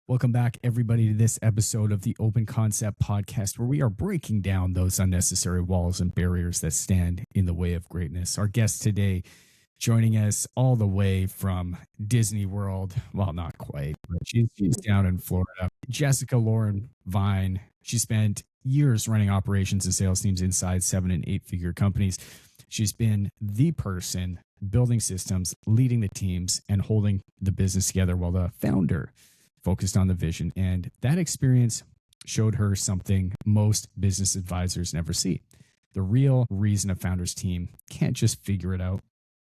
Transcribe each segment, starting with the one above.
Welcome back, everybody, to this episode of the Open Concept Podcast, where we are breaking down those unnecessary walls and barriers that stand in the way of greatness. Our guest today, joining us all the way from Disney World. Well, not quite, but she's down in Florida. Jessica Lauren Vine. She spent years running operations and sales teams inside 7- and 8-figure companies. She's been the person building systems, leading the teams, and holding the business together while the founder focused on the vision. And that experience showed her something most business advisors never see. The real reason a founder's team can't just figure it out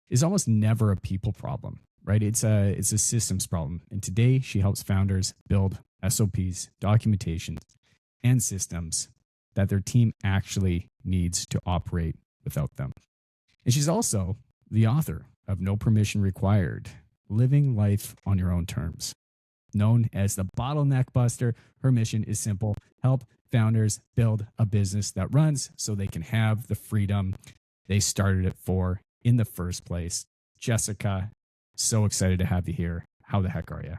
is almost never a people problem, right? It's a systems problem. And today she helps founders build SOPs, documentation, and systems that their team actually needs to operate without them. And she's also the author of No Permission Required, Living Life on Your Own Terms. Known as the Bottleneck Buster, her mission is simple: help founders build a business that runs so they can have the freedom they started it for in the first place. Jessica, so excited to have you here. How the heck are you?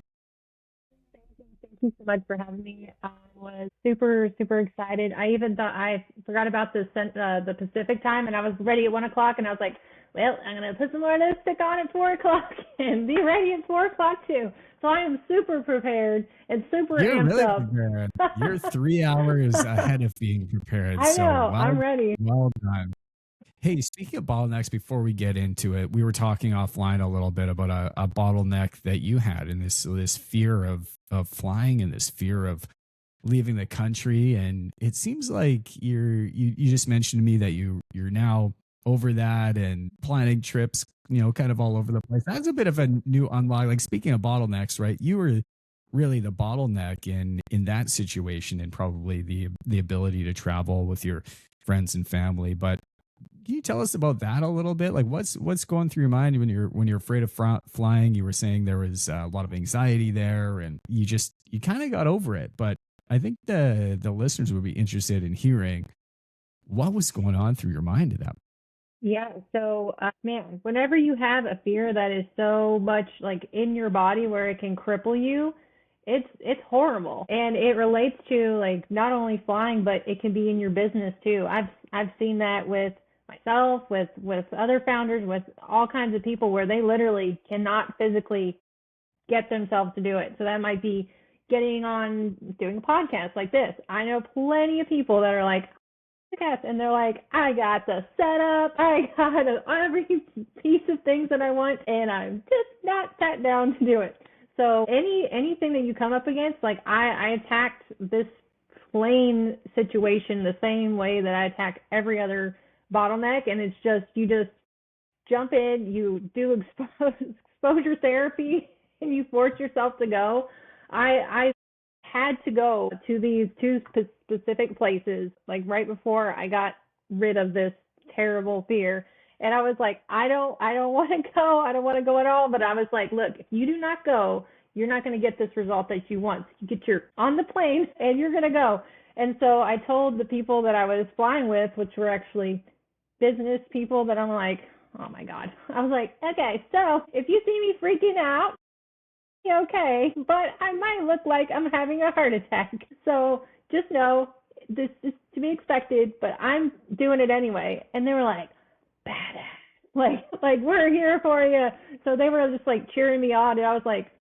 Thank you so much for having me. I was super, super excited. I even thought I forgot about the Pacific time, and I was ready at 1 o'clock, and I was like, well, I'm going to put some more lipstick on at 4 o'clock and be ready at 4 o'clock too. So I am super prepared and super amped really up. Prepared. You're 3 hours ahead of being prepared. I know, I'm ready. Well done. Hey, speaking of bottlenecks, before we get into it, we were talking offline a little bit about a bottleneck that you had, and this fear of flying and this fear of leaving the country. And it seems like you just mentioned to me that you're now over that and planning trips, kind of all over the place. That's a bit of a new unlock. Like, speaking of bottlenecks, right? You were really the bottleneck in that situation, and probably the ability to travel with your friends and family. But can you tell us about that a little bit? Like, what's going through your mind when you're afraid of flying? You were saying there was a lot of anxiety there, and you kind of got over it. But I think the listeners would be interested in hearing what was going on through your mind at that. Yeah. So, man, whenever you have a fear that is so much like in your body where it can cripple you, it's horrible. And it relates to like not only flying, but it can be in your business too. I've seen that with myself, with other founders, with all kinds of people where they literally cannot physically get themselves to do it. So that might be getting on doing a podcast like this. I know plenty of people that are like, and they're like, I got the setup, I got every piece of things that I want, and I'm just not sat down to do it. So anything that you come up against, like I attacked this plane situation the same way that I attack every other bottleneck, and it's just, you just jump in, you do exposure therapy, and you force yourself to go. I had to go to these two specific places, like right before I got rid of this terrible fear. And I was like, I don't want to go. I don't want to go at all. But I was like, look, if you do not go, you're not going to get this result that you want. You get on the plane and you're going to go. And so I told the people that I was flying with, which were actually business people, that I'm like, oh my God. I was like, okay, so if you see me freaking out, okay, but I might look like I'm having a heart attack. So just know this is to be expected, but I'm doing it anyway. And they were like, badass. Like we're here for you. So they were just like cheering me on. And I was like,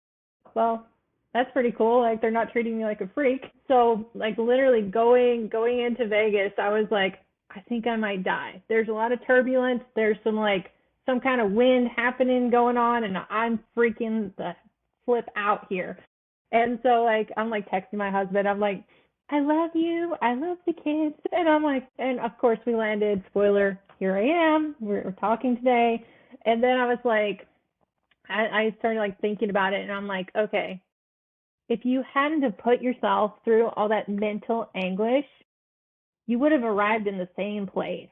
well, that's pretty cool. Like, they're not treating me like a freak. So like literally going into Vegas, I was like, I think I might die. There's a lot of turbulence. There's some kind of wind happening going on, and I'm freaking the flip out here. And so I'm like texting my husband. I'm like, I love you. I love the kids. And I'm like, and of course we landed, spoiler, here I am. We're talking today. And then I was like, I started like thinking about it, and I'm like, okay, if you hadn't have put yourself through all that mental anguish, you would have arrived in the same place.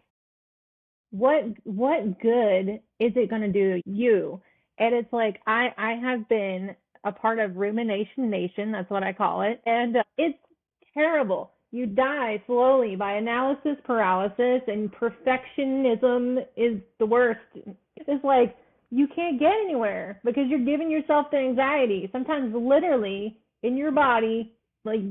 What good is it going to do you? And it's like I have been a part of Rumination Nation, that's what I call it, and it's terrible. You die slowly by analysis paralysis, and perfectionism is the worst. It's like you can't get anywhere because you're giving yourself the anxiety. Sometimes literally in your body, like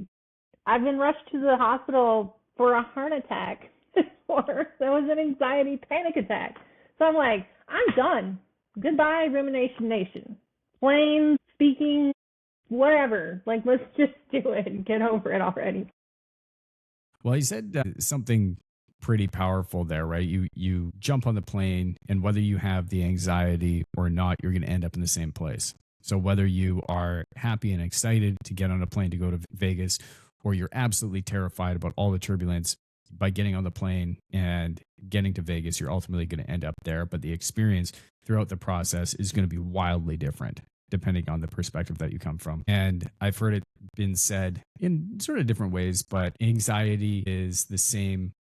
I've been rushed to the hospital for a heart attack before. There was an anxiety panic attack. So I'm like, I'm done. Goodbye, Rumination Nation. Plain speaking, whatever. Like, let's just do it and get over it already. Well, you said something pretty powerful there, right? You jump on the plane, and whether you have the anxiety or not, you're going to end up in the same place. So whether you are happy and excited to get on a plane to go to Vegas, or you're absolutely terrified about all the turbulence, by getting on the plane and getting to Vegas, you're ultimately going to end up there. But the experience throughout the process is going to be wildly different depending on the perspective that you come from. And I've heard it been said in sort of different ways, but anxiety is the same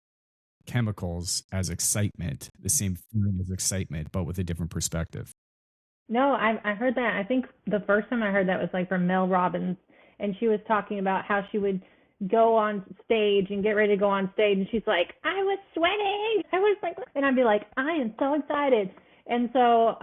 chemicals as excitement, the same feeling as excitement, but with a different perspective. No, I heard that. I think the first time I heard that was like from Mel Robbins, and she was talking about how she would go on stage and get ready to go on stage, and she's like, I was sweating. I was like, and I'd be like, I am so excited. And so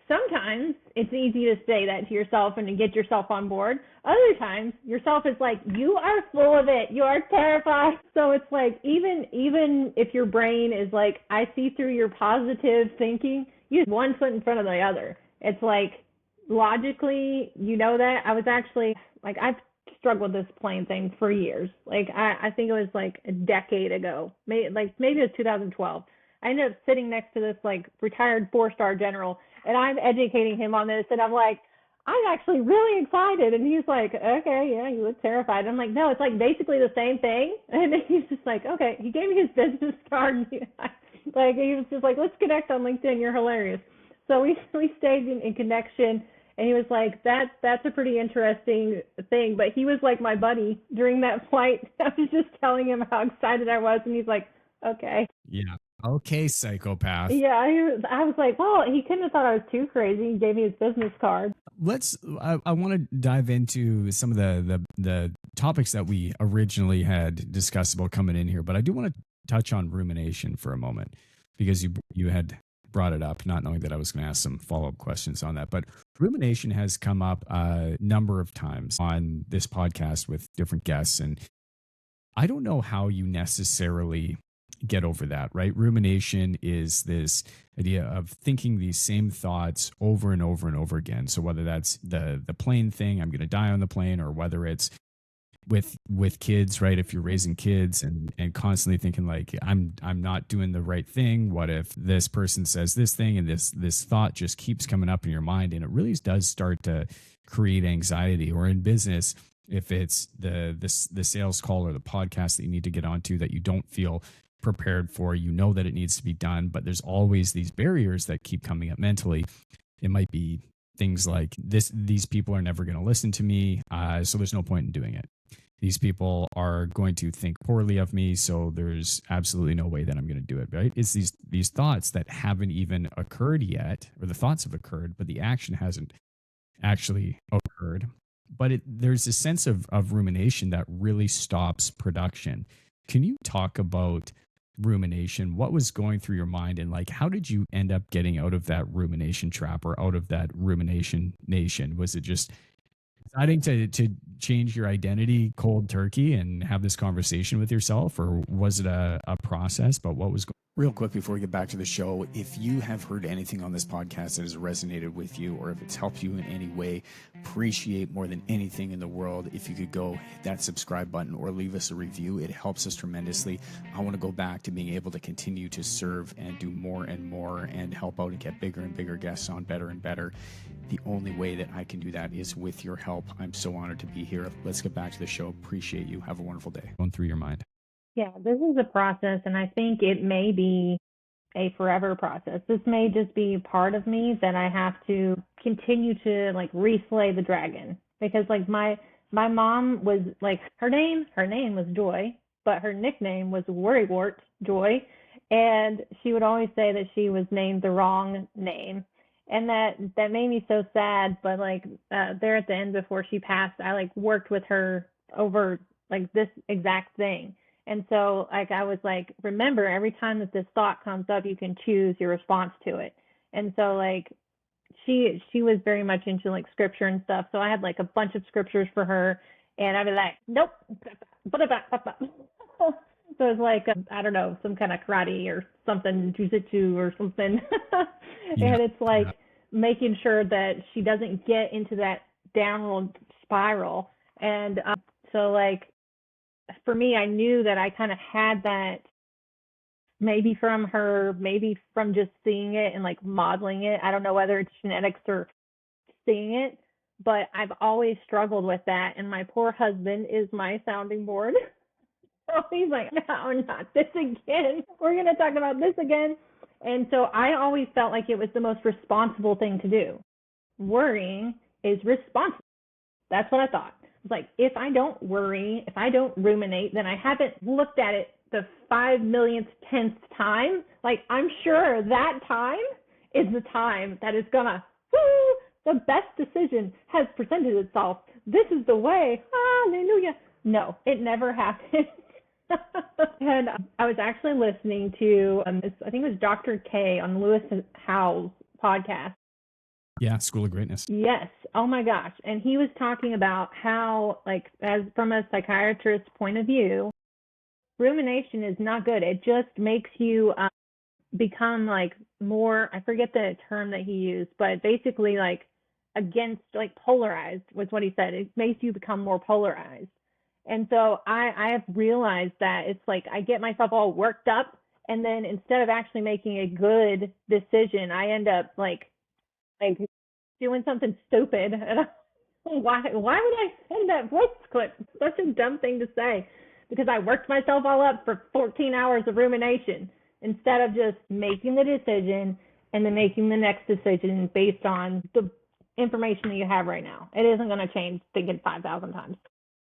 sometimes it's easy to say that to yourself and to get yourself on board. Other times yourself is like, you are full of it. You are terrified. So it's like, even if your brain is like, I see through your positive thinking, you have one foot in front of the other. It's like, logically, you know that. I was actually like, I've struggled with this plane thing for years. Like I think it was like a decade ago, maybe it was 2012. I ended up sitting next to this like retired 4-star general, and I'm educating him on this, and I'm like, I'm actually really excited, and he's like, okay, yeah, you look terrified. I'm like, no, it's like basically the same thing. And he's just like, okay. He gave me his business card, and he was just like, let's connect on LinkedIn. You're hilarious. So we stayed in connection. And he was like, that's a pretty interesting thing. But he was like my buddy during that flight. I was just telling him how excited I was. And he's like, okay. Yeah. Okay, psychopath. Yeah. I was like, well, he couldn't have thought I was too crazy. He gave me his business card. I want to dive into some of the topics that we originally had discussed about coming in here. But I do want to touch on rumination for a moment, because you had brought it up, not knowing that I was going to ask some follow-up questions on that. But rumination has come up a number of times on this podcast with different guests, and I don't know how you necessarily get over that, right? Rumination is this idea of thinking these same thoughts over and over and over again. So whether that's the plane thing, I'm going to die on the plane, or whether it's with kids, right? If you're raising kids and constantly thinking like, I'm not doing the right thing. What if this person says this thing, and this thought just keeps coming up in your mind, and it really does start to create anxiety. Or in business, if it's the sales call or the podcast that you need to get onto that you don't feel prepared for, you know that it needs to be done, but there's always these barriers that keep coming up mentally. It might be things like these people are never going to listen to me, so there's no point in doing it. These people are going to think poorly of me, so there's absolutely no way that I'm going to do it, right? It's these thoughts that haven't even occurred yet, or the thoughts have occurred, but the action hasn't actually occurred. But there's a sense of rumination that really stops production. Can you talk about rumination? What was going through your mind, and like, how did you end up getting out of that rumination trap, or out of that rumination nation? Was it just deciding to change your identity cold turkey and have this conversation with yourself, or was it a process? But what was going Real quick before we get back to the show, if you have heard anything on this podcast that has resonated with you, or if it's helped you in any way, appreciate more than anything in the world if you could go hit that subscribe button or leave us a review. It helps us tremendously. I want to go back to being able to continue to serve and do more and more and help out and get bigger and bigger guests on, better and better. The only way that I can do that is with your help. I'm so honored to be here. Let's get back to the show. Appreciate you. Have a wonderful day. Going through your mind. Yeah, this is a process, and I think it may be a forever process. This may just be part of me that I have to continue to like reslay the dragon, because like my mom was like, her name was Joy, but her nickname was Worrywart Joy, and she would always say that she was named the wrong name. And that made me so sad. But like there at the end before she passed, I like worked with her over like this exact thing. And so like I was like, remember, every time that this thought comes up, you can choose your response to it. And so like she was very much into like scripture and stuff. So I had like a bunch of scriptures for her, and I'd be like, nope. So it's like, I don't know, some kind of karate or something, jujitsu or something. Yeah. And it's like making sure that she doesn't get into that downward spiral. And so like for me, I knew that I kind of had that maybe from her, maybe from just seeing it and like modeling it. I don't know whether it's genetics or seeing it, but I've always struggled with that. And my poor husband is my sounding board. So he's like, no, not this again. We're going to talk about this again. And so I always felt like it was the most responsible thing to do. Worrying is responsible. That's what I thought. It's like, if I don't worry, if I don't ruminate, then I haven't looked at it the 5 millionth, 10th time. Like, I'm sure that time is the time that is gonna, the best decision has presented itself. This is the way. Hallelujah. No, it never happened. And I was actually listening to, I think it was Dr. K on Lewis Howes' podcast. Yeah, School of Greatness. Yes. Oh my gosh. And he was talking about how, like, as from a psychiatrist's point of view, rumination is not good. It just makes you become like more, I forget the term that he used, but basically like against, like polarized was what he said. It makes you become more polarized. And so I have realized that it's like I get myself all worked up, and then instead of actually making a good decision, I end up like doing something stupid. And why would I send that voice clip? Such a dumb thing to say, because I worked myself all up for 14 hours of rumination instead of just making the decision and then making the next decision based on the information that you have right now. It isn't going to change thinking 5,000 times.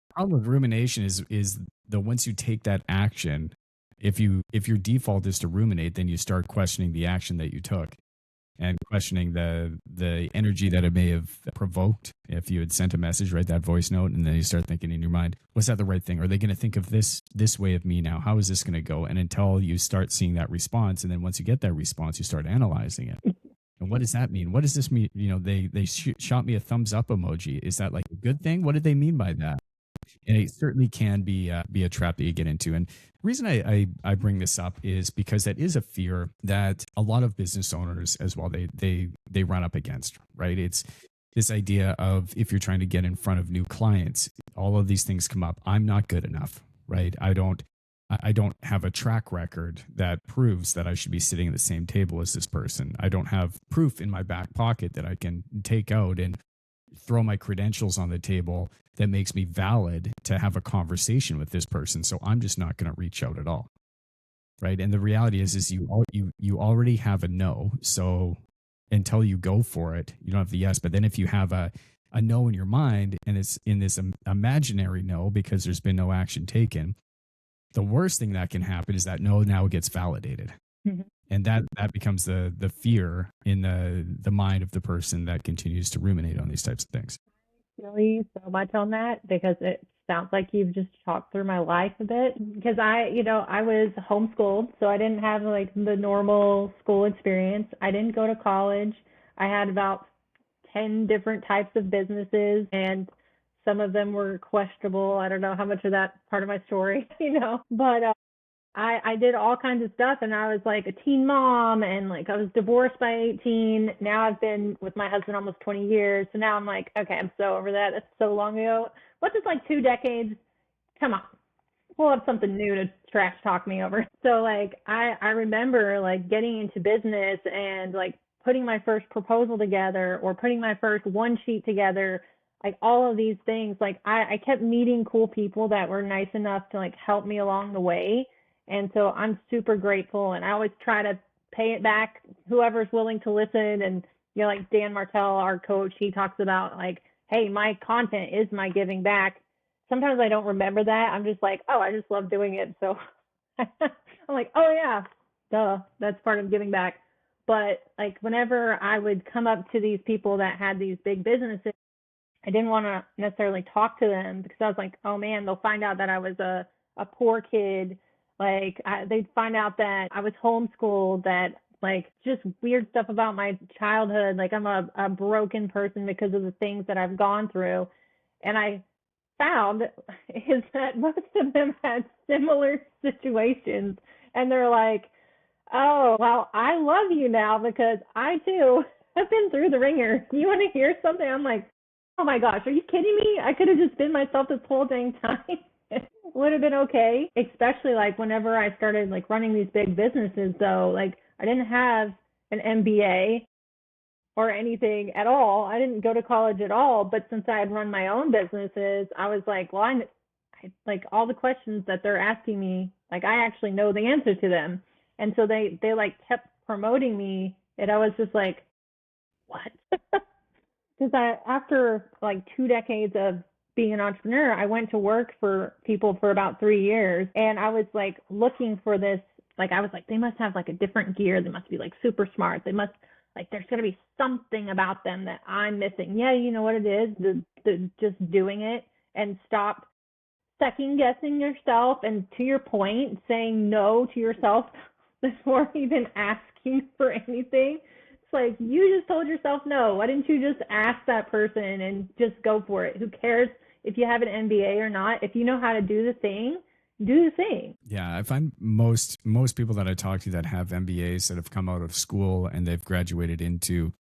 The problem with rumination is the once you take that action, if your default is to ruminate, then you start questioning the action that you took and questioning the energy that it may have provoked. If you had sent a message, write that voice note, and then you start thinking in your mind, was that the right thing? Are they going to think of this way of me now? How is this going to go? And until you start seeing that response, and then once you get that response, you start analyzing it. And what does that mean? What does this mean? You know, they shot me a thumbs up emoji. Is that like a good thing? What did they mean by that? And it certainly can be a trap that you get into. And the reason I bring this up is because that is a fear that a lot of business owners as well, they run up against, right? It's this idea of, if you're trying to get in front of new clients, all of these things come up. I'm not good enough, right? I don't have a track record that proves that I should be sitting at the same table as this person. I don't have proof in my back pocket that I can take out and throw my credentials on the table that makes me valid to have a conversation with this person. So I'm just not going to reach out at all. Right. And the reality is you already have a no. So until you go for it, you don't have the yes. But then if you have a no in your mind, and it's in this imaginary no because there's been no action taken, the worst thing that can happen is that no now gets validated. Mm-hmm. And that becomes the fear in the mind of the person that continues to ruminate on these types of things. Really so much on that, because it sounds like you've just talked through my life a bit. Because I was homeschooled, so I didn't have like the normal school experience. I didn't go to college. I had about 10 different types of businesses, and some of them were questionable. I don't know how much of that part of my story, but I did all kinds of stuff, and I was like a teen mom, and like I was divorced by 18. Now I've been with my husband almost 20 years. So now I'm like, okay, I'm so over that. That's so long ago. What's this, like 2 decades? Come on. We'll have something new to trash talk me over. So like I remember like getting into business and like putting my first proposal together or putting my first one sheet together, like all of these things. Like I kept meeting cool people that were nice enough to like help me along the way. And so I'm super grateful, and I always try to pay it back, whoever's willing to listen. And, like Dan Martell, our coach, he talks about like, hey, my content is my giving back. Sometimes I don't remember that. I'm just like, oh, I just love doing it. So I'm like, oh yeah, duh, that's part of giving back. But like whenever I would come up to these people that had these big businesses, I didn't want to necessarily talk to them because I was like, oh man, they'll find out that I was a poor kid. Like they'd find out that I was homeschooled, that like just weird stuff about my childhood. Like I'm a broken person because of the things that I've gone through. And I found is that most of them had similar situations. And they're like, oh, well, I love you now because I too have been through the ringer. You want to hear something? I'm like, oh my gosh, are you kidding me? I could have just been myself this whole dang time. It would have been okay. Especially like whenever I started like running these big businesses though, like I didn't have an MBA or anything at all. I didn't go to college at all. But since I had run my own businesses, I was like, well, I like all the questions that they're asking me, like I actually know the answer to them. And so they like kept promoting me, and I was just like, what? Because after like 2 decades of being an entrepreneur, I went to work for people for about 3 years, and I was like looking for this. Like I was like, they must have like a different gear. They must be like super smart. They must like there's gonna be something about them that I'm missing. Yeah, you know what it is? The just doing it and stop second guessing yourself, and to your point, saying no to yourself before even asking for anything. It's like you just told yourself no. Why didn't you just ask that person and just go for it? Who cares if you have an MBA or not? If you know how to do the thing, do the thing. Yeah, I find most people that I talk to that have MBAs that have come out of school and they've graduated into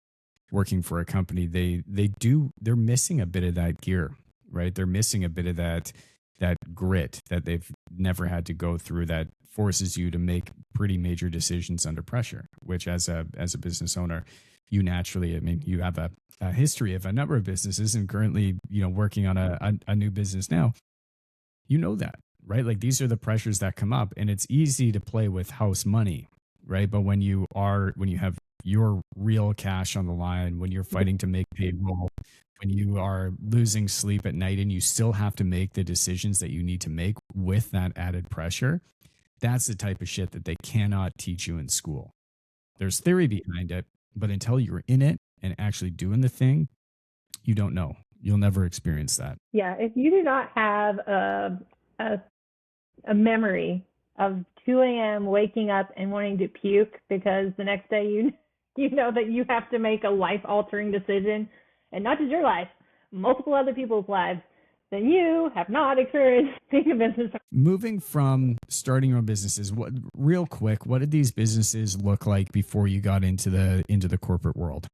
working for a company, they're missing a bit of that gear, right? They're missing a bit of that grit that they've never had to go through, that forces you to make pretty major decisions under pressure, which as a business owner, you naturally, I mean, you have a history of a number of businesses and currently, working on a new business now, that, right? Like these are the pressures that come up, and it's easy to play with house money, right? But when you have your real cash on the line, when you're fighting to make payroll, when you are losing sleep at night and you still have to make the decisions that you need to make with that added pressure, that's the type of shit that they cannot teach you in school. There's theory behind it, but until you're in it and actually doing the thing, you don't know. You'll never experience that. Yeah, if you do not have a memory of 2 a.m. waking up and wanting to puke because the next day you know that you have to make a life-altering decision, and not just your life, multiple other people's lives, then you have not experienced being a business. Moving from starting your own businesses, real quick, what did these businesses look like before you got into the corporate world?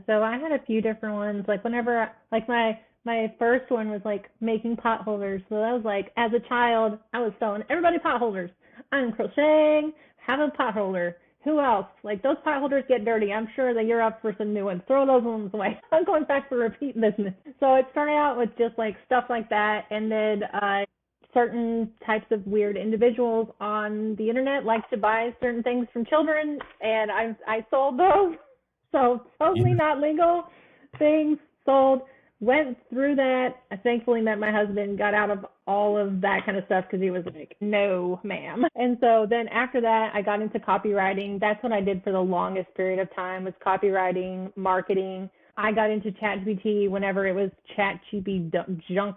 So I had a few different ones. Like whenever, like my first one was like making pot holders. So that was like, as a child, I was selling everybody pot holders. I'm crocheting, have a pot holder. Who else? Like those pot holders get dirty. I'm sure that you're up for some new ones. Throw those ones away. I'm going back for repeat business. So it started out with just like stuff like that. And then certain types of weird individuals on the internet like to buy certain things from children. And I sold those. So totally not legal things, sold. Went through that. I thankfully met my husband, got out of all of that kind of stuff because he was like, no, ma'am. And so then after that, I got into copywriting. That's what I did for the longest period of time, was copywriting, marketing. I got into ChatGPT whenever it was ChatGPT junk,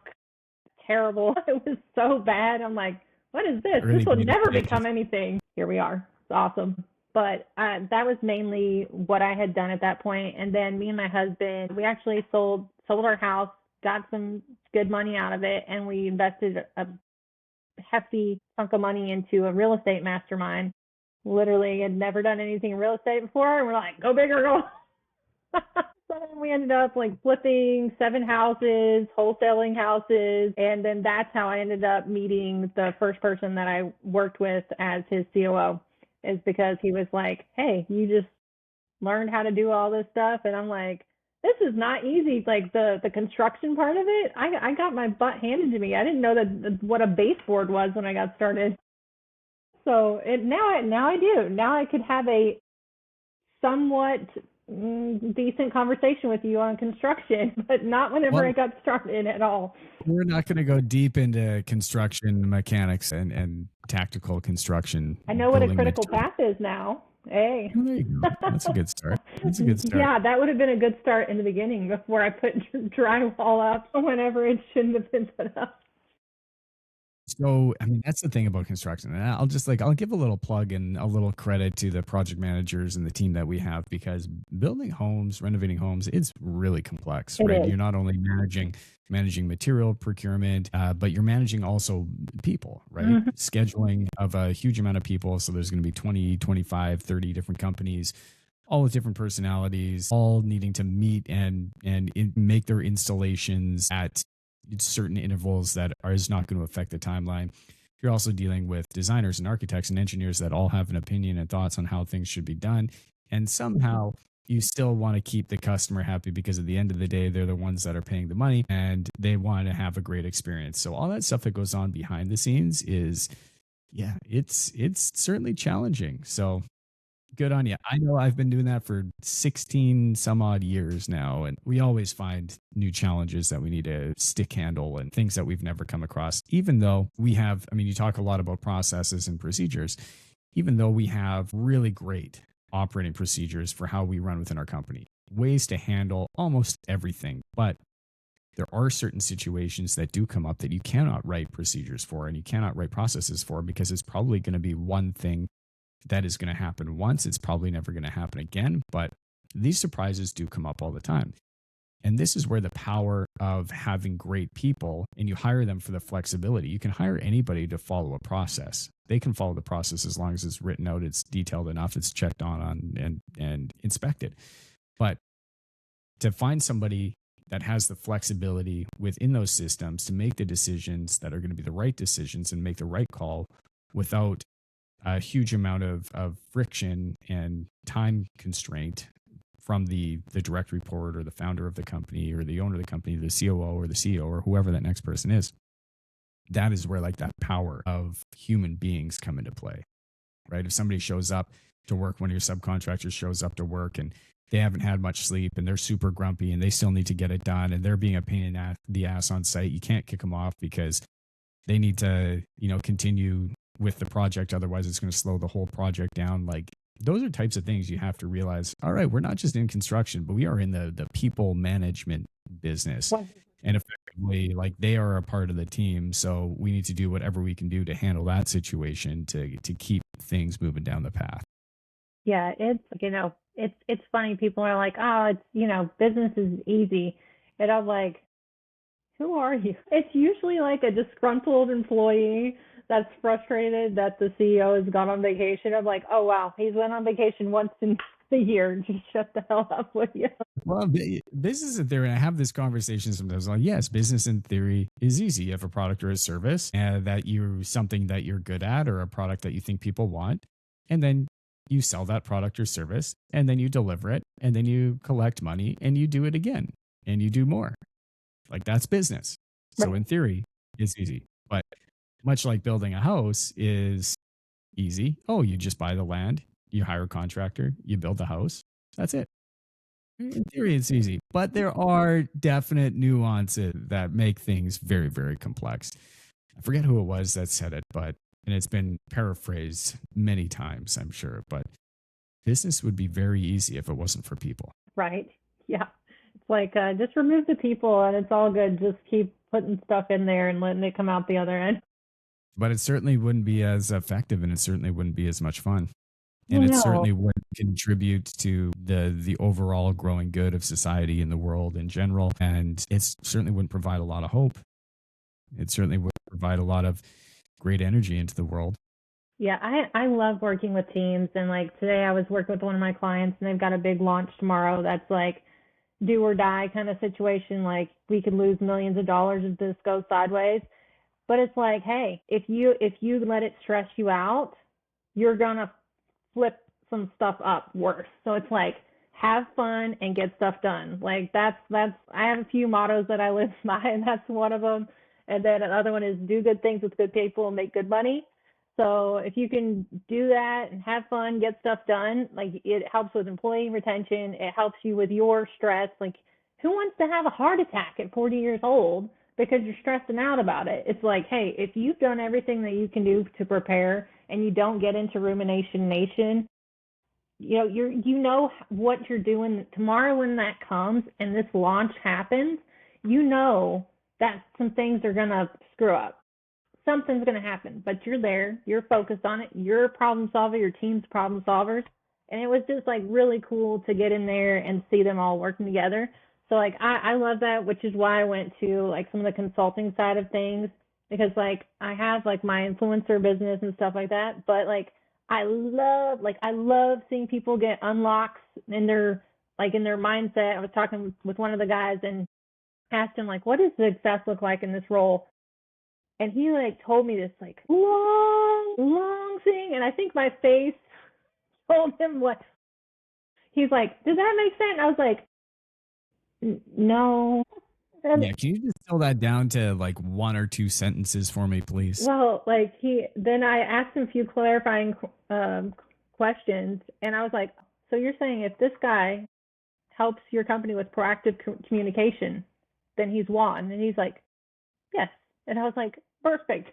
terrible. It was so bad. I'm like, what is this? This will never become anything. Here we are. It's awesome. But that was mainly what I had done at that point. And then me and my husband, we actually sold our house, got some good money out of it, and we invested a hefty chunk of money into a real estate mastermind. Literally had never done anything in real estate before, and we're like, go big or go. So we ended up like flipping 7 houses, wholesaling houses, and then that's how I ended up meeting the first person that I worked with as his COO. Is because he was like, hey, you just learned how to do all this stuff. And I'm like, this is not easy. Like the construction part of it, I got my butt handed to me. I didn't know what a baseboard was when I got started. So now I do. Now I could have a somewhat decent conversation with you on construction, but not whenever I got started at all. We're not going to go deep into construction mechanics and tactical construction. I know what a critical path is now. Hey. Well, there you go. That's a good start. That's a good start. Yeah, that would have been a good start in the beginning before I put drywall up whenever it shouldn't have been put up. So, I mean, that's the thing about construction. And I'll give a little plug and a little credit to the project managers and the team that we have, because building homes, renovating homes, it's really complex, right? You're not only managing material procurement, but you're managing also people, right? Mm-hmm. Scheduling of a huge amount of people. So there's going to be 20, 25, 30 different companies, all with different personalities, all needing to meet and make their installations at certain intervals that is not going to affect the timeline. You're also dealing with designers and architects and engineers that all have an opinion and thoughts on how things should be done. And somehow you still want to keep the customer happy, because at the end of the day, they're the ones that are paying the money and they want to have a great experience. So all that stuff that goes on behind the scenes is, it's certainly challenging. So good on you. I know I've been doing that for 16 some odd years now, and we always find new challenges that we need to stick handle and things that we've never come across. Even though we have, I mean, you talk a lot about processes and procedures, even though we have really great operating procedures for how we run within our company, ways to handle almost everything. But there are certain situations that do come up that you cannot write procedures for and you cannot write processes for, because it's probably going to be one thing that is going to happen once. It's probably never going to happen again, but these surprises do come up all the time. And this is where the power of having great people, and you hire them for the flexibility. You can hire anybody to follow a process. They can follow the process as long as it's written out, it's detailed enough, it's checked on and inspected. But to find somebody that has the flexibility within those systems to make the decisions that are going to be the right decisions and make the right call without a huge amount of friction and time constraint from the direct report or the founder of the company or the owner of the company, the COO or the CEO or whoever that next person is. That is where like that power of human beings come into play, right? If somebody shows up to work, one of your subcontractors shows up to work and they haven't had much sleep and they're super grumpy and they still need to get it done and they're being a pain in the ass on site, you can't kick them off because they need to, continue with the project. Otherwise it's going to slow the whole project down. Like, those are types of things you have to realize. All right, we're not just in construction, but we are in the people management business. And effectively, like, they are a part of the team. So we need to do whatever we can do to handle that situation to keep things moving down the path. Yeah, it's funny. People are like, oh, it's, business is easy. And I'm like, who are you? It's usually like a disgruntled employee that's frustrated that the CEO has gone on vacation. I'm like, oh, wow, he's went on vacation once in the year. Just shut the hell up with you. Well, business in theory, and I have this conversation sometimes, like, yes, business in theory is easy. You have a product or a service and that something that you're good at or a product that you think people want. And then you sell that product or service and then you deliver it and then you collect money and you do it again and you do more. Like, that's business. So in theory, it's easy. But much like building a house is easy. Oh, you just buy the land, you hire a contractor, you build the house. That's it. In theory, it's easy. But there are definite nuances that make things very, very complex. I forget who it was that said it, and it's been paraphrased many times, I'm sure. But business would be very easy if it wasn't for people. Right. Yeah. It's like, just remove the people and it's all good. Just keep putting stuff in there and letting it come out the other end. But it certainly wouldn't be as effective and it certainly wouldn't be as much fun. And it certainly wouldn't contribute to the overall growing good of society and the world in general. And it certainly wouldn't provide a lot of hope. It certainly would provide a lot of great energy into the world. Yeah, I love working with teams. And like today I was working with one of my clients and they've got a big launch tomorrow that's like do or die kind of situation. Like, we could lose millions of dollars if this goes sideways. But it's like, hey, if you let it stress you out, you're gonna flip some stuff up worse. So it's like, have fun and get stuff done. Like, that's I have a few mottos that I live by, and that's one of them. And then another one is do good things with good people and make good money. So if you can do that and have fun, get stuff done, like it helps with employee retention. It helps you with your stress. Like who wants to have a heart attack at 40 years old because you're stressing out about it? It's like, hey, if you've done everything that you can do to prepare and you don't get into Rumination Nation, you know what you're doing tomorrow when that comes and this launch happens, you know that some things are going to screw up. Something's going to happen, but you're there, you're focused on it, you're a problem solver, your team's problem solvers. And it was just like really cool to get in there and see them all working together. So like I love that, which is why I went to like some of the consulting side of things, because like I have like my influencer business and stuff like that, but like I love seeing people get unlocks in their mindset. I was talking with one of the guys and asked him like, what does success look like in this role? And he like told me this like long thing, and I think my face told him what. He's like, does that make sense? I was like, no. Yeah, can you distill that down to like one or two sentences for me, please? Well, like then I asked him a few clarifying questions, and I was like, so you're saying if this guy helps your company with proactive communication, then he's won? And he's like, yes. And I was like, perfect.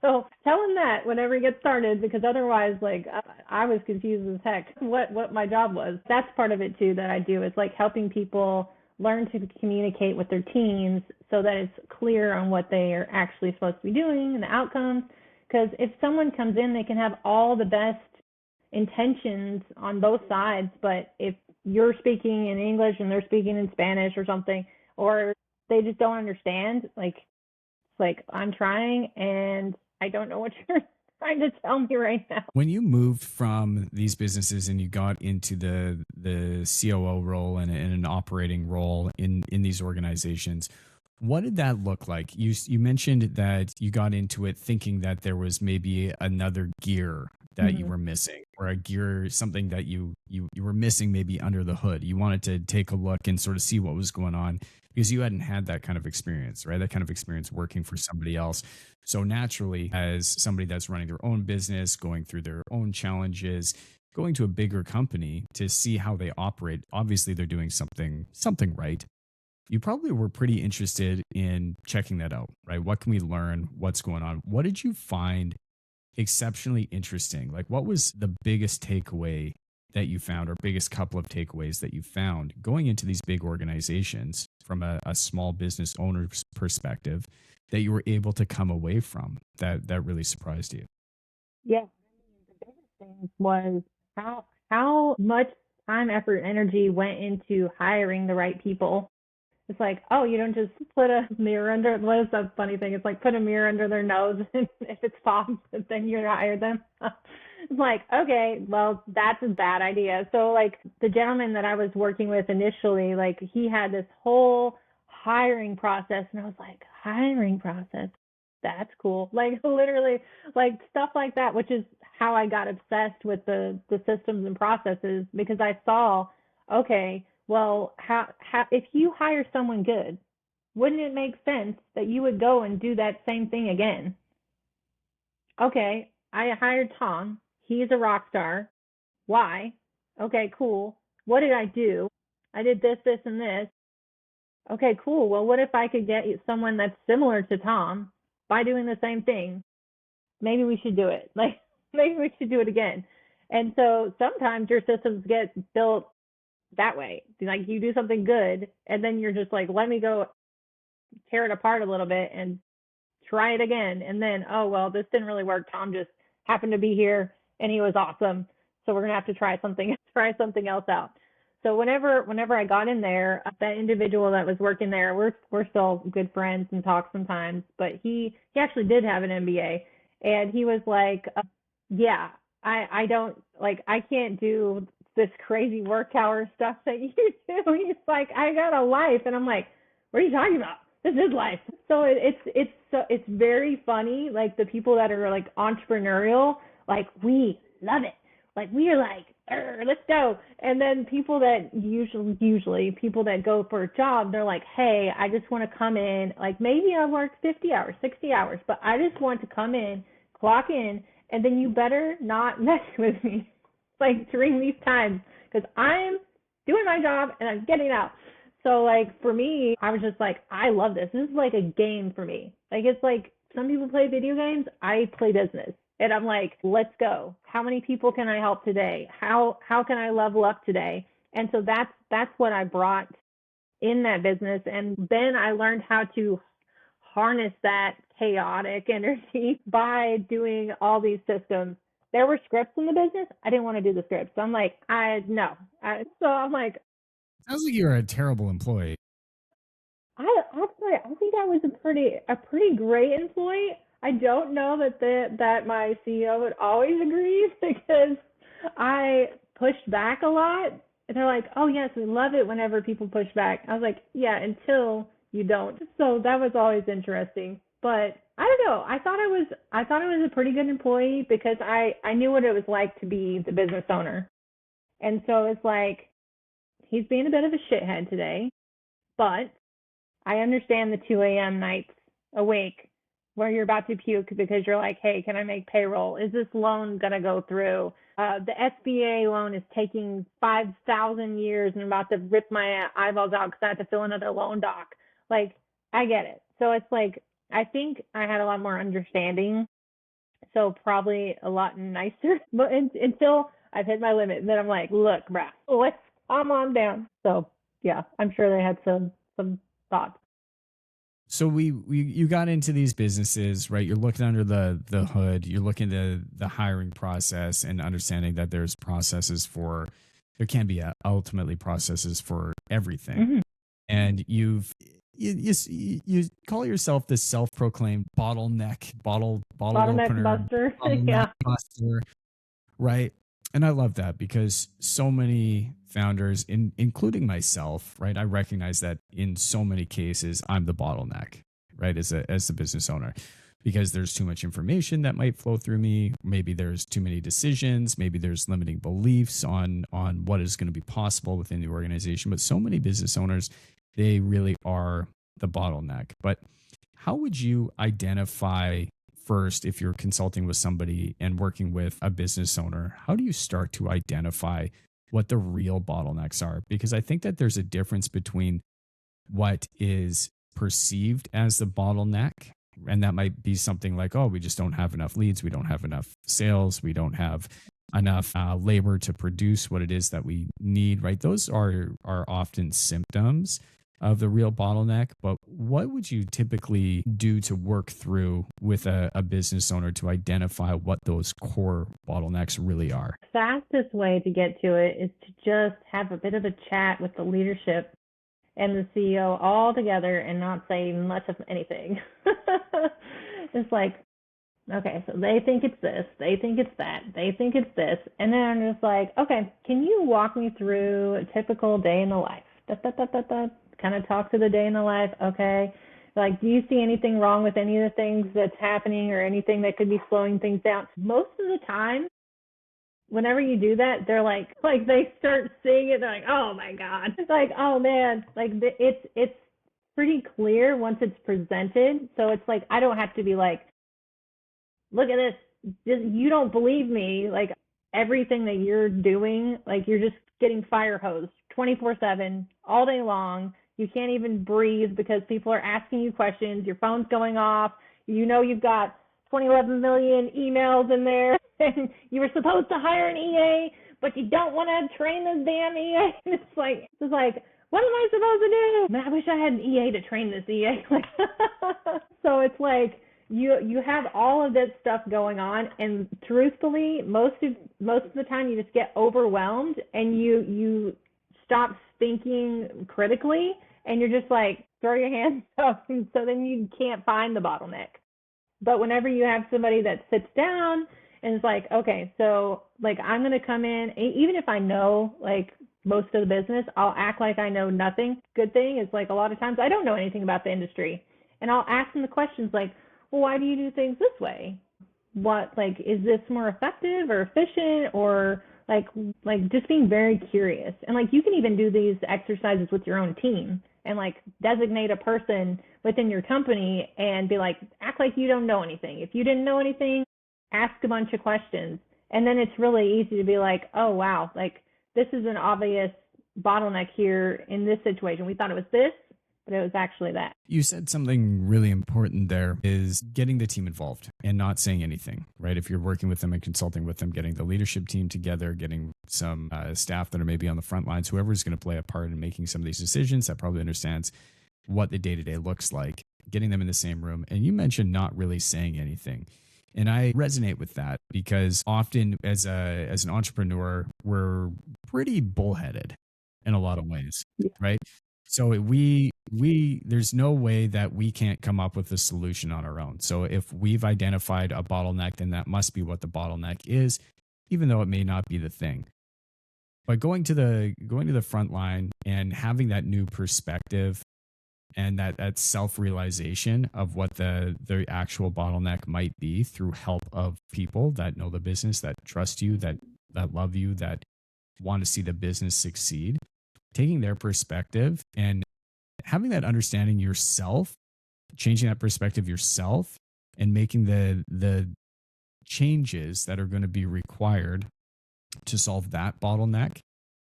So tell him that whenever he gets started, because otherwise, like, I was confused as heck what my job was. That's part of it too that I do, is like helping people learn to communicate with their teams so that it's clear on what they are actually supposed to be doing and the outcomes. Because if someone comes in, they can have all the best intentions on both sides, but if you're speaking in English and they're speaking in Spanish or something, or they just don't understand, like, it's like, I'm trying and I don't know what you're trying to tell me right now. When you moved from these businesses and you got into the COO role and an operating role in these organizations, what did that look like? You mentioned that you got into it thinking that there was maybe another gear that you were missing, or a gear, something that you were missing maybe under the hood. You wanted to take a look and sort of see what was going on because you hadn't had that kind of experience, right? That kind of experience working for somebody else. So naturally, as somebody that's running their own business, going through their own challenges, going to a bigger company to see how they operate, obviously they're doing something right. You probably were pretty interested in checking that out, right? What can we learn? What's going on? What did you find exceptionally interesting? Like, what was the biggest takeaway that you found, or biggest couple of takeaways that you found going into these big organizations from a small business owner's perspective that you were able to come away from that really surprised you? Yeah, the biggest thing was how much time, effort, energy went into hiring the right people. It's like, oh, you don't just put a mirror under, what is that funny thing? It's like put a mirror under their nose and if it's popped, then you hire them. It's like, okay, well, that's a bad idea. So like the gentleman that I was working with initially, like he had this whole hiring process, and I was like, hiring process? That's cool. Like literally like stuff like that, which is how I got obsessed with the systems and processes, because I saw, okay, well, how if you hire someone good, wouldn't it make sense that you would go and do that same thing again? Okay, I hired Tom. He's a rock star. Why? Okay, cool. What did I do? I did this, this, and this. Okay, cool. Well, what if I could get someone that's similar to Tom by doing the same thing? Maybe we should do it. Like, maybe we should do it again. And so sometimes your systems get built that way. Like you do something good and then you're just like, let me go tear it apart a little bit and try it again. And then, oh, well, this didn't really work. Tom just happened to be here and he was awesome. So we're going to have to try something else out. So whenever I got in there, that individual that was working there, we're still good friends and talk sometimes, but he actually did have an MBA, and he was like, yeah, I don't, like, I can't do this crazy work hour stuff that you do. He's like, I got a life. And I'm like, what are you talking about? This is life. So it's very funny. Like the people that are like entrepreneurial, like we love it. Like we are like, let's go. And then people that usually people that go for a job, they're like, hey, I just want to come in. Like maybe I work 50 hours, 60 hours, but I just want to come in, clock in, And then you better not mess with me like during these times because I'm doing my job and I'm getting out. So like for me, I was just like, I love this. This is like a game for me. Like it's like some people play video games, I play business. And I'm like, let's go. How many people can I help today? How can I level up today? And so that's what I brought in that business. And then I learned how to harness that chaotic energy by doing all these systems. There were scripts in the business. I didn't want to do the scripts. So I'm like, so I'm like, Sounds like you're a terrible employee. I think I was a pretty great employee. I don't know that my CEO would always agree because I pushed back a lot. And they're like, "Oh yes, we love it whenever people push back." I was like, "Yeah, until you don't." So that was always interesting. But I don't know. I thought I was a pretty good employee because I knew what it was like to be the business owner. And so it's like he's being a bit of a shithead today, but I understand the 2 a.m. nights awake where you're about to puke because you're like, hey, can I make payroll? Is this loan going to go through? The SBA loan is taking 5,000 years and I'm about to rip my eyeballs out because I have to fill another loan doc. Like, I get it. So it's like, I think I had a lot more understanding. So probably a lot nicer, but until I've hit my limit. And then I'm like, look, bruh, let's calm on down. So yeah, I'm sure they had some thoughts. So you got into these businesses, right? You're looking under the hood. You're looking at the hiring process and understanding that there can be ultimately processes for everything. Mm-hmm. And you call yourself this self-proclaimed bottleneck opener, Buster. bottleneck Yeah. buster, right? And I love that because so many founders, including myself, right? I recognize that in so many cases, I'm the bottleneck, right? As a business owner, because there's too much information that might flow through me. Maybe there's too many decisions. Maybe there's limiting beliefs on what is going to be possible within the organization. But so many business owners, they really are the bottleneck. But how would you identify first, if you're consulting with somebody and working with a business owner, how do you start to identify what the real bottlenecks are? Because I think that there's a difference between what is perceived as the bottleneck, and that might be something like, oh, we just don't have enough leads, we don't have enough sales, we don't have enough labor to produce what it is that we need, right? Those are often symptoms of the real bottleneck. But what would you typically do to work through with a business owner to identify what those core bottlenecks really are? Fastest way to get to it is to just have a bit of a chat with the leadership and the CEO all together and not say much of anything. It's like, okay, so they think it's this, they think it's that, they think it's this. And then I'm just like, okay, can you walk me through a typical day in the life? Kind of talk to the day in the life. Okay. Like, do you see anything wrong with any of the things that's happening or anything that could be slowing things down? Most of the time, whenever you do that, they're like they start seeing it. They're like, oh my God. It's like, oh man, like it's pretty clear once it's presented. So it's like, I don't have to be like, look at this. You don't believe me. Like everything that you're doing, like you're just getting fire hosed 24/7 all day long. You can't even breathe because people are asking you questions. Your phone's going off. You know you've got 11 million emails in there, and you were supposed to hire an EA, but you don't want to train this damn EA. It's like, what am I supposed to do? Man, I wish I had an EA to train this EA. So it's like you have all of this stuff going on, and truthfully, most of the time you just get overwhelmed and you stop thinking critically, and you're just like, throw your hands up, and so then you can't find the bottleneck. But whenever you have somebody that sits down and is like, okay, so like I'm going to come in, even if I know like most of the business, I'll act like I know nothing. Good thing is like a lot of times I don't know anything about the industry, and I'll ask them the questions like, well, why do you do things this way? What, like, is this more effective or efficient, or like just being very curious. And like you can even do these exercises with your own team and like designate a person within your company and be like, act like you don't know anything. If you didn't know anything, ask a bunch of questions. And then it's really easy to be like, oh, wow, like this is an obvious bottleneck here in this situation. We thought it was this, but it was actually that. You said something really important there is getting the team involved and not saying anything, right? If you're working with them and consulting with them, getting the leadership team together, getting some staff that are maybe on the front lines, whoever's going to play a part in making some of these decisions that probably understands what the day-to-day looks like, getting them in the same room. And you mentioned not really saying anything. And I resonate with that because often as an entrepreneur, we're pretty bullheaded in a lot of ways, right? So there's no way that we can't come up with a solution on our own. So if we've identified a bottleneck, then that must be what the bottleneck is, even though it may not be the thing. But going to the front line and having that new perspective and that self-realization of what the actual bottleneck might be through help of people that know the business, that trust you, that love you, that want to see the business succeed, taking their perspective and having that understanding yourself, changing that perspective yourself and making the changes that are going to be required to solve that bottleneck.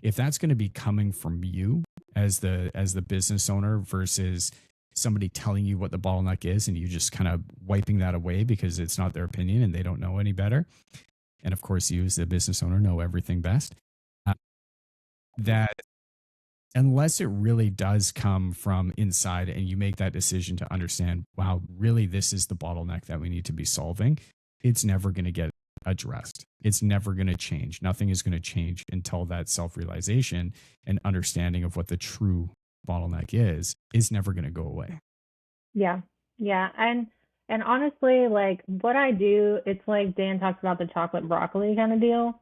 If that's going to be coming from you as the business owner versus somebody telling you what the bottleneck is and you just kind of wiping that away because it's not their opinion and they don't know any better. And of course, you as the business owner know everything best. That unless it really does come from inside and you make that decision to understand, wow, really, this is the bottleneck that we need to be solving, it's never going to get addressed. It's never going to change. Nothing is going to change until that self-realization and understanding of what the true bottleneck is never going to go away. Yeah. Yeah. And honestly, like what I do, it's like Dan talks about the chocolate broccoli kind of deal.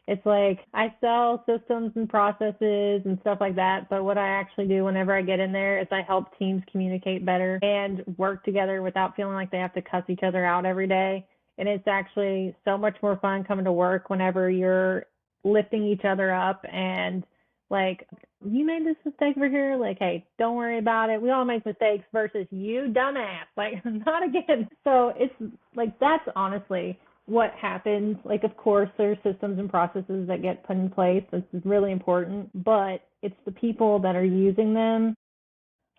It's like I sell systems and processes and stuff like that. But what I actually do whenever I get in there is I help teams communicate better and work together without feeling like they have to cuss each other out every day. And it's actually so much more fun coming to work whenever you're lifting each other up and like, you made this mistake over here. Like, hey, don't worry about it. We all make mistakes versus you dumbass. Like, not again. So it's like, that's honestly what happens. Like, of course, there's systems and processes that get put in place. This is really important, but it's the people that are using them,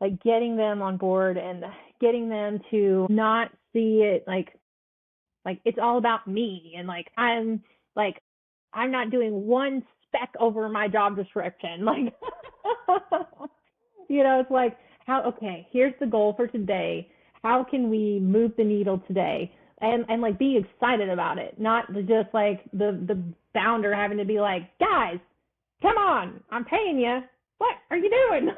like getting them on board and getting them to not see it like it's all about me and I'm not doing one speck over my job description. Like, it's like, here's the goal for today. How can we move the needle today? And like be excited about it, not just like the founder having to be like, guys, come on, I'm paying you. What are you doing?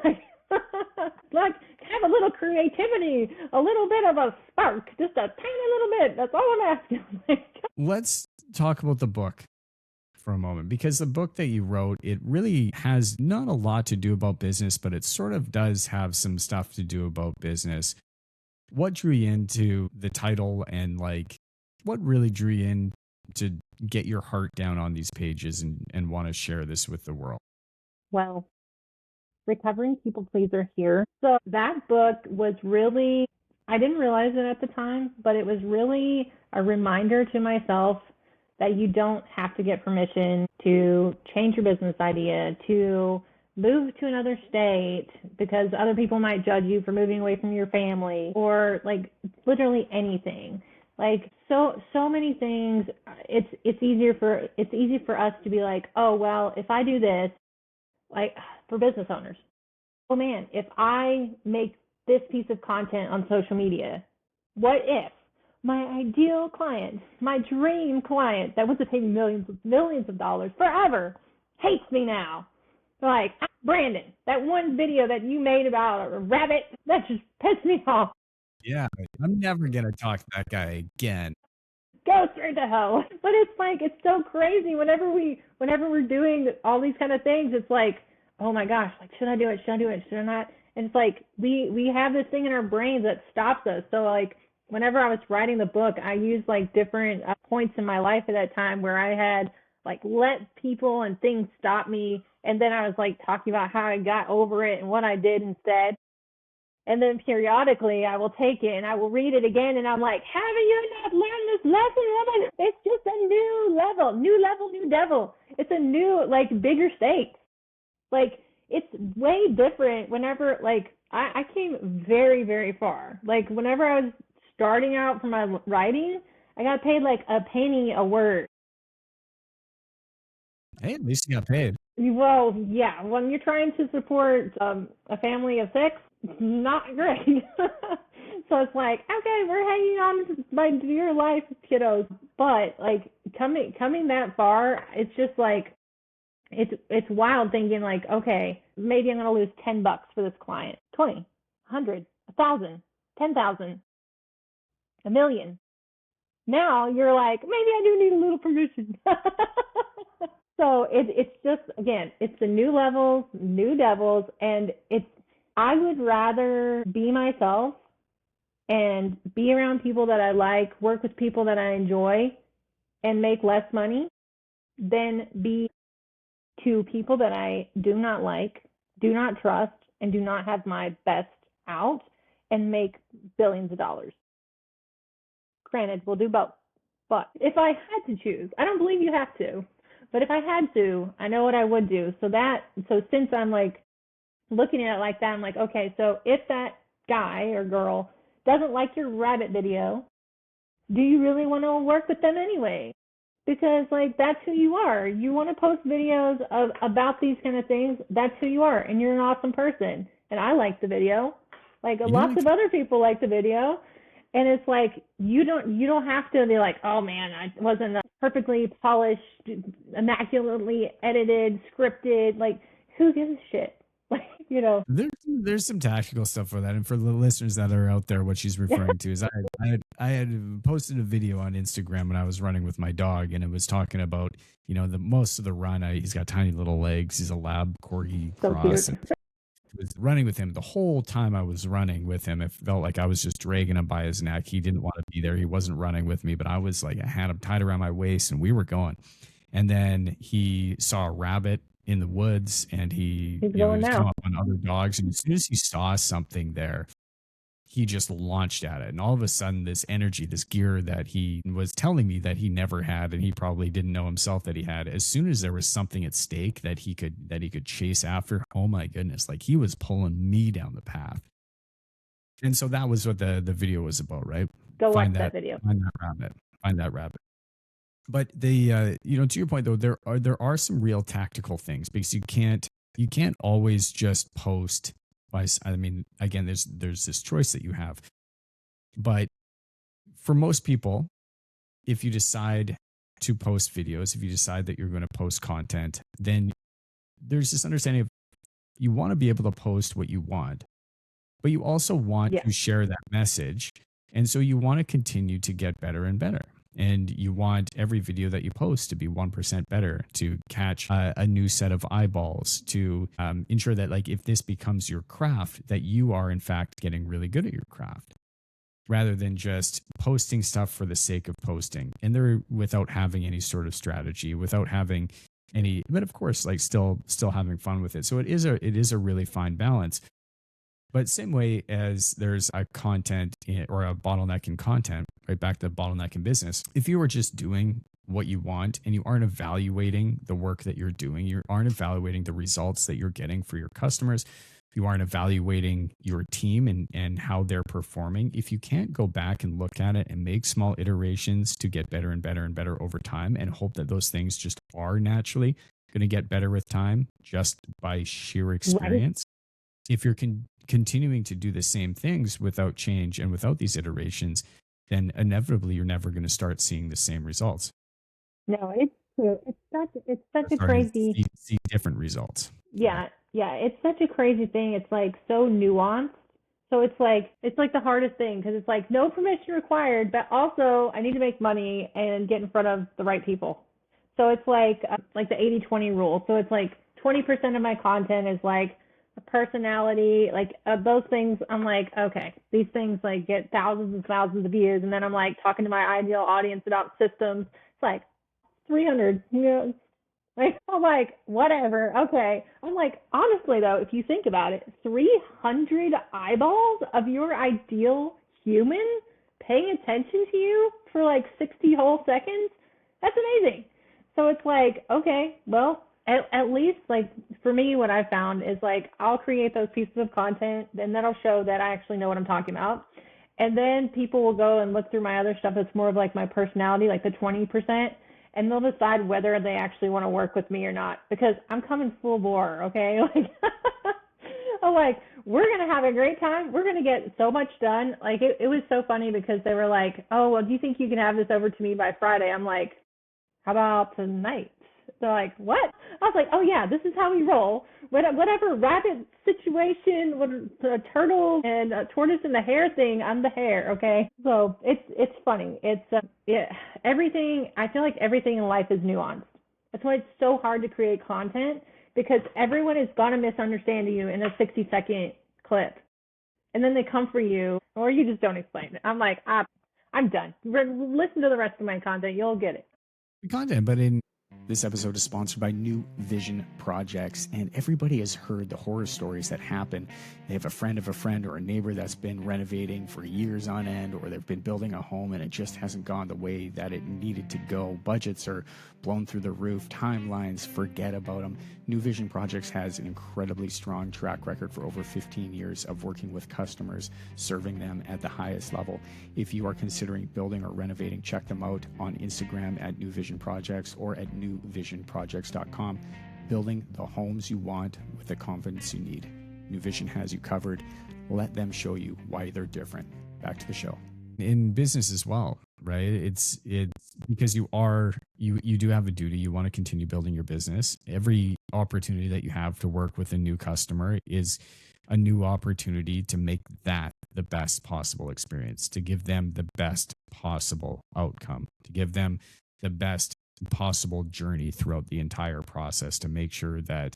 Like, have a little creativity, a little bit of a spark, just a tiny little bit. That's all I'm asking. Let's talk about the book for a moment, because the book that you wrote, it really has not a lot to do about business, but it sort of does have some stuff to do about business. What drew you into the title and like what really drew you in to get your heart down on these pages and want to share this with the world? Well, Recovering People Pleaser here. So that book was really, I didn't realize it at the time, but it was really a reminder to myself that you don't have to get permission to change your business idea, to move to another state because other people might judge you for moving away from your family, or like literally anything. Like so many things. It's easy for us to be like, oh well, if I do this, like for business owners, oh man, if I make this piece of content on social media, what if my ideal client, my dream client that wants to pay me millions of dollars forever hates me now? Like, Brandon, that one video that you made about a rabbit, that just pissed me off. Yeah, I'm never going to talk to that guy again. Go straight to hell. But it's like, it's so crazy. Whenever we're doing all these kind of things, it's like, oh my gosh, like, should I do it? Should I do it? Should I not? And it's like, we have this thing in our brains that stops us. So like, whenever I was writing the book, I used like different points in my life at that time where I had like let people and things stop me. And then I was like talking about how I got over it and what I did instead. And then periodically I will take it and I will read it again. And I'm like, haven't you not learned this just lesson. It's just a new level, new devil. It's a new, like, bigger stakes. Like, it's way different whenever, like, I came very, very far. Like, whenever I was starting out for my writing, I got paid like a penny a word. Hey, at least you got paid. Well, yeah, when you're trying to support a family of 6, it's not great. So it's like, okay, we're hanging on by dear life, kiddos. But like coming that far, it's just like it's wild thinking like, okay, maybe I'm gonna lose $10 for this client, 20, 100, 1,000, 10,000, a million. Now you're like, maybe I do need a little permission. So it's just, again, it's the new levels, new devils, and I would rather be myself and be around people that I like, work with people that I enjoy, and make less money than be to people that I do not like, do not trust, and do not have my best out and make billions of dollars. Granted, we'll do both. But if I had to choose, I don't believe you have to, but if I had to, I know what I would do. So since I'm like looking at it like that, I'm like, okay, so if that guy or girl doesn't like your rabbit video, do you really want to work with them anyway? Because like that's who you are. You want to post videos about these kind of things. That's who you are, and you're an awesome person. And I like the video. Like lots of other people like the video. And it's like you don't have to be like, oh man, I wasn't perfectly polished, immaculately edited, scripted. Like, who gives a shit? Like, you know. There's some tactical stuff for that, and for the listeners that are out there, what she's referring to is I had posted a video on Instagram when I was running with my dog, and it was talking about the most of the run. He's got tiny little legs. He's a lab corgi cross. So was running with him the whole time I was running with him. It felt like I was just dragging him by his neck. He didn't want to be there. He wasn't running with me, but I was like, I had him tied around my waist and we were going. And then he saw a rabbit in the woods and he was coming up on other dogs. And as soon as he saw something there, he just launched at it. And all of a sudden, this energy, this gear that he was telling me that he never had, and he probably didn't know himself that he had, as soon as there was something at stake that he could chase after, oh my goodness, like he was pulling me down the path. And so that was what the video was about, right? Go watch that video. Find that rabbit. But to your point though, there are some real tactical things, because you can't always just post. I mean, again, there's this choice that you have. But for most people, if you decide to post videos, if you decide that you're going to post content, then there's this understanding of you want to be able to post what you want, but you also want to share that message. And so you want to continue to get better and better. And you want every video that you post to be 1% better, to catch a new set of eyeballs, to ensure that, like, if this becomes your craft, that you are in fact getting really good at your craft, rather than just posting stuff for the sake of posting, and they're without having any sort of strategy, without having any, but of course, like still having fun with it. So it is a really fine balance. But same way as there's a content or a bottleneck in content, right back to the bottleneck in business. If you were just doing what you want and you aren't evaluating the work that you're doing, you aren't evaluating the results that you're getting for your customers, you aren't evaluating your team and how they're performing, if you can't go back and look at it and make small iterations to get better and better and better over time and hope that those things just are naturally going to get better with time just by sheer experience, if you're continuing to do the same things without change and without these iterations, then inevitably you're never going to start seeing the same results. No, it's true. It's such a crazy see different results. Yeah, it's such a crazy thing. It's like so nuanced. So it's like the hardest thing, because it's like no permission required, but also I need to make money and get in front of the right people. So it's like the 80-20 rule. So it's like 20% of my content is like a personality, like those things. I'm like, okay, these things like get thousands and thousands of views, and then I'm like talking to my ideal audience about systems. It's like 300, like I'm like, whatever, okay. I'm like, honestly though, if you think about it, 300 eyeballs of your ideal human paying attention to you for like 60 whole seconds, that's amazing. So it's like, okay, well, at least like for me, what I've found is like I'll create those pieces of content, and that'll show that I actually know what I'm talking about. And then people will go and look through my other stuff that's more of like my personality, like the 20%, and they'll decide whether they actually want to work with me or not, because I'm coming full bore, okay? Like I'm like, we're going to have a great time. We're going to get so much done. Like it was so funny because they were like, oh, well, do you think you can have this over to me by Friday? I'm like, how about tonight? They're like, what? I was like, oh yeah, this is how we roll. Whatever rabbit situation, what a turtle and a tortoise and the hare thing, I'm the hare, okay? So it's funny. Everything. I feel like everything in life is nuanced. That's why it's so hard to create content, because everyone is gonna misunderstand you in a 60-second clip, and then they come for you, or you just don't explain it. I'm like, I'm done. Listen to the rest of my content, you'll get it. Content, but in this episode is sponsored by New Vision Projects, and everybody has heard the horror stories that happen. They have a friend of a friend or a neighbor that's been renovating for years on end, or they've been building a home and it just hasn't gone the way that it needed to go. Budgets are blown through the roof, timelines, forget about them. New Vision Projects has an incredibly strong track record for over 15 years of working with customers, serving them at the highest level. If you are considering building or renovating, check them out on Instagram at New Vision Projects or at newvisionprojects.com. Building the homes you want with the confidence you need. New Vision has you covered. Let them show you why they're different. Back to the show. In business as well, right? It's because you do have a duty. You want to continue building your business. Every opportunity that you have to work with a new customer is a new opportunity to make that the best possible experience, to give them the best possible outcome, to give them the best possible journey throughout the entire process, to make sure that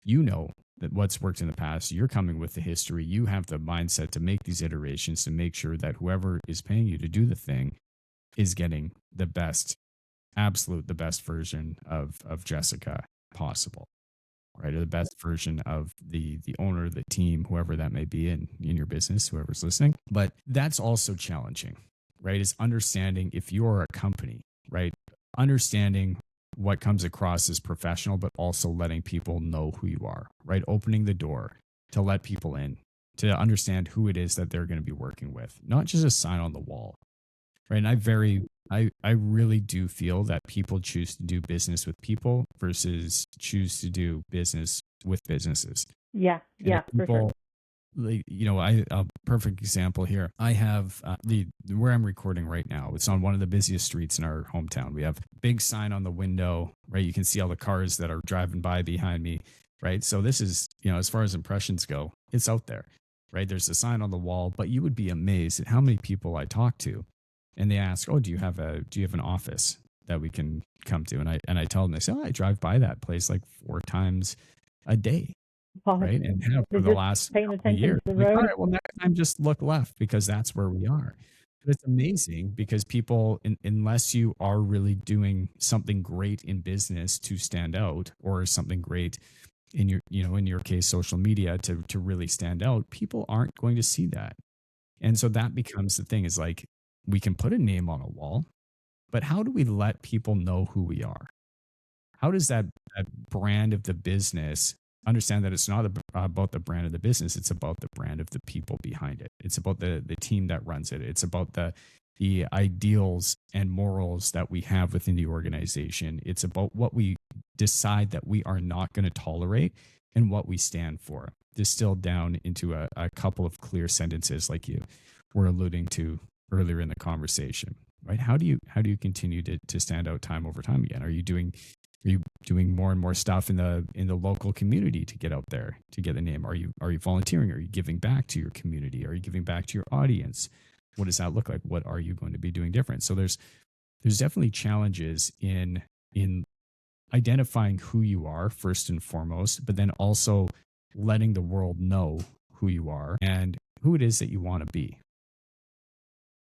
you know that what's worked in the past, you're coming with the history, you have the mindset to make these iterations, to make sure that whoever is paying you to do the thing is getting the best, the best version of Jessica possible, right? Or the best version of the owner, the team, whoever that may be in your business, whoever's listening. But that's also challenging, right? Is understanding, if you're a company, right? Understanding what comes across as professional, but also letting people know who you are, right? Opening the door to let people in, to understand who it is that they're going to be working with, not just a sign on the wall, right? And I really do feel that people choose to do business with people versus choose to do business with businesses. Yeah, for sure. Like, a perfect example here. I have where I'm recording right now. It's on one of the busiest streets in our hometown. We have a big sign on the window, right? You can see all the cars that are driving by behind me, right? So this is, as far as impressions go, it's out there, right? There's a sign on the wall, but you would be amazed at how many people I talk to, and they ask, "Oh, do you have an office that we can come to?" And I tell them, they say, "Oh, I drive by that place like 4 times a day." Right. And have for the last year. Like, all right, well, next time just look left, because that's where we are. But it's amazing because people, unless you are really doing something great in business to stand out, or something great in your case, social media to really stand out, people aren't going to see that. And so that becomes the thing, is like, we can put a name on a wall, but how do we let people know who we are? How does that brand of the business understand that it's not about the brand of the business, it's about the brand of the people behind it. It's about the team that runs it. It's about the ideals and morals that we have within the organization. It's about what we decide that we are not going to tolerate and what we stand for, distilled down into a couple of clear sentences, like you were alluding to earlier in the conversation, right? How do you continue to stand out time over time again? Are you doing more and more stuff in the local community to get out there, to get the name? Are you volunteering? Are you giving back to your community? Are you giving back to your audience? What does that look like? What are you going to be doing different? So there's definitely challenges in identifying who you are first and foremost, but then also letting the world know who you are and who it is that you want to be,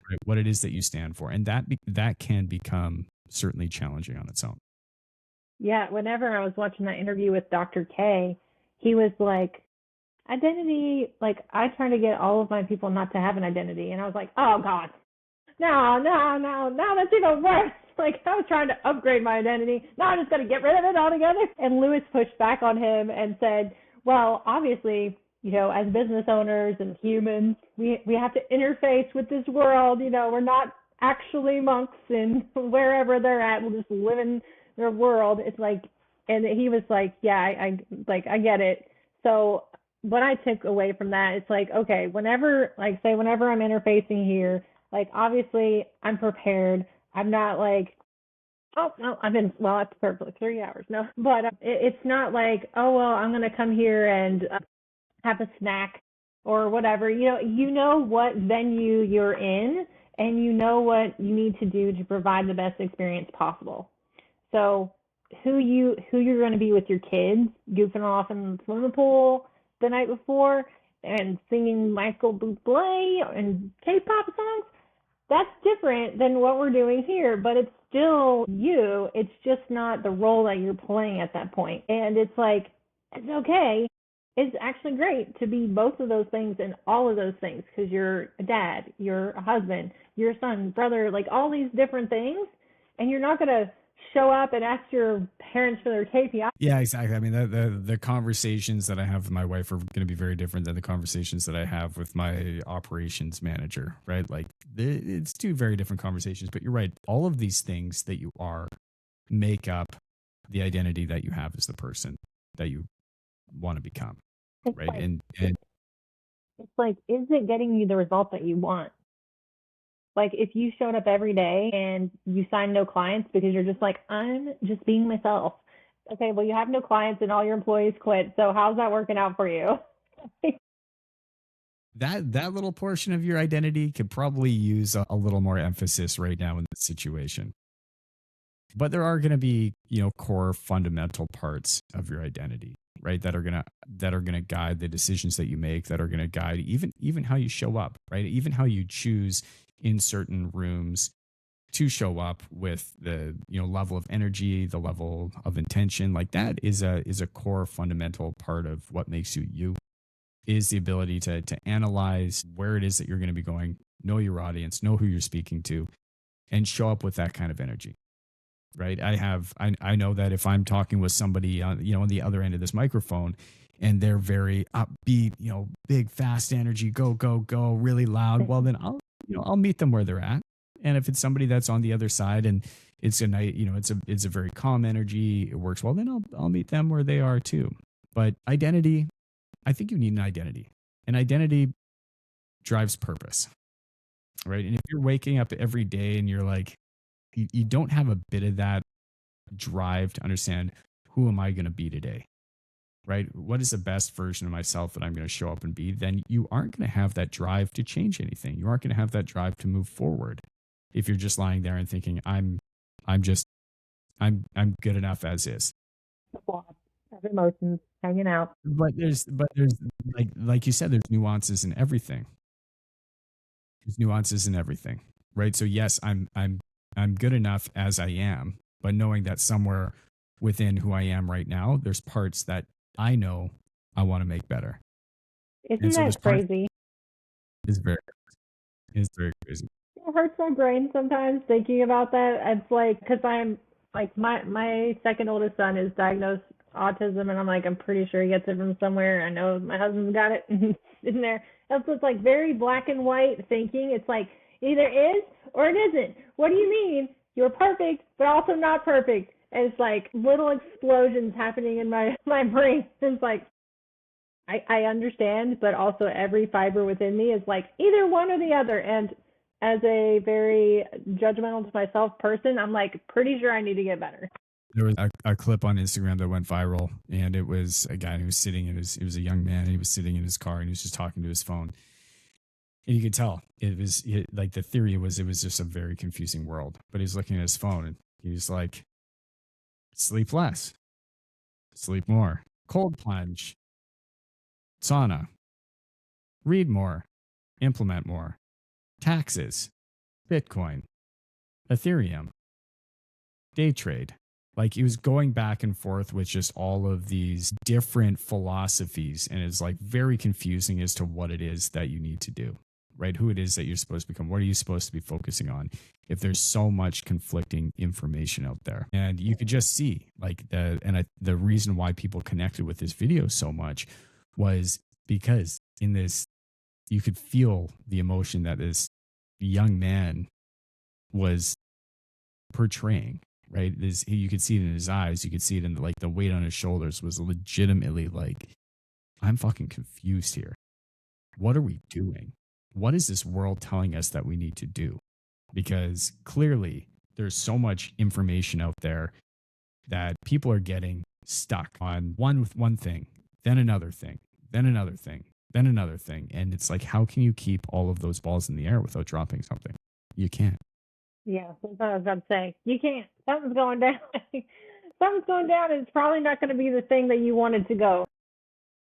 right? What it is that you stand for. And that can become certainly challenging on its own. Yeah, whenever I was watching that interview with Dr. K, he was like, identity, like, I try to get all of my people not to have an identity. And I was like, oh, God. no, that's even worse. Like, I was trying to upgrade my identity. No, I'm just going to get rid of it altogether. And Lewis pushed back on him and said, well, obviously, as business owners and humans, we have to interface with this world. We're not actually monks in wherever they're at. We'll just live in their world. It's like, and he was like, yeah, I get it. So what I took away from that, it's like, okay, whenever I'm interfacing here, like, obviously I'm prepared. I'm not like, oh, no, I've prepared for like 3 hours. No, but it's not like, oh, well, I'm going to come here and have a snack or whatever. You know what venue you're in, and you know what you need to do to provide the best experience possible. So who you're going to be with your kids, goofing off in the swimming pool the night before and singing Michael Bublé and K-pop songs, that's different than what we're doing here, but it's still you. It's just not the role that you're playing at that point. And it's like, it's okay. It's actually great to be both of those things and all of those things, because you're a dad, you're a husband, you're a son, brother, like all these different things. And you're not going to show up and ask your parents for their KPI. Yeah, exactly. I mean, the conversations that I have with my wife are going to be very different than the conversations that I have with my operations manager, right? Like, it's two very different conversations, but you're right. All of these things that you are make up the identity that you have as the person that you want to become, it's right? Like, and it's like, is it getting you the result that you want? Like, if you showed up every day and you signed no clients because you're just like, I'm just being myself. Okay, well, you have no clients and all your employees quit. So how's that working out for you? that little portion of your identity could probably use a little more emphasis right now in this situation. But there are going to be, core fundamental parts of your identity, right? That are going to guide the decisions that you make, that are going to guide even how you show up, right? Even how you choose in certain rooms to show up with the level of energy, the level of intention. Like, that is a core fundamental part of what makes you you, is the ability to analyze where it is that you're going to be going, know your audience, know who you're speaking to, and show up with that kind of energy. Right. I know that if I'm talking with somebody on the other end of this microphone, and they're very upbeat, big, fast energy, go, go, go, really loud, well, then I'll meet them where they're at. And if it's somebody that's on the other side and it's a night, it's a very calm energy, it works well, then I'll meet them where they are too. But identity, I think you need an identity. An identity drives purpose, right? And if you're waking up every day and you're like, you don't have a bit of that drive to understand, who am I going to be today? Right? What is the best version of myself that I'm going to show up and be? Then you aren't going to have that drive to change anything. You aren't going to have that drive to move forward. If you're just lying there and thinking, I'm good enough as is. Have emotions hanging out. But there's like you said, there's nuances in everything. There's nuances in everything. Right? So yes, I'm good enough as I am, but knowing that somewhere within who I am right now, there's parts that I know I want to make better. Isn't that crazy? It's very crazy. It hurts my brain sometimes thinking about that. It's like, because I'm like, my second oldest son is diagnosed autism, and I'm like, I'm pretty sure he gets it from somewhere. I know my husband's got it in there. It's like very black and white thinking. It's like, either is or it isn't. What do you mean? You're perfect, but also not perfect. And it's like little explosions happening in my brain. It's like, I understand, but also every fiber within me is like either one or the other. And as a very judgmental to myself person, I'm like, pretty sure I need to get better. There was a clip on Instagram that went viral, and it was a guy who was sitting in he was a young man, and he was sitting in his car, and he was just talking to his phone. And you could tell like the theory was, it was just a very confusing world. But he's looking at his phone and he's like, sleep less, sleep more, cold plunge, sauna, read more, implement more, taxes, Bitcoin, Ethereum, day trade. Like, he was going back and forth with just all of these different philosophies, and it's like very confusing as to what it is that you need to do. right? Who it is that you're supposed to become. What are you supposed to be focusing on if there's so much conflicting information out there? And you could just see like the reason why people connected with this video so much was because in this, you could feel the emotion that this young man was portraying, right? You could see it in his eyes. You could see it in like the weight on his shoulders was legitimately like, I'm fucking confused here. What are we doing? What is this world telling us that we need to do? Because clearly there's so much information out there that people are getting stuck on one thing, then another thing, then another thing, then another thing. And it's like, how can you keep all of those balls in the air without dropping something? You can't. Yeah, that's what I was about to say. You can't. Something's going down. Something's going down, and it's probably not going to be the thing that you wanted to go.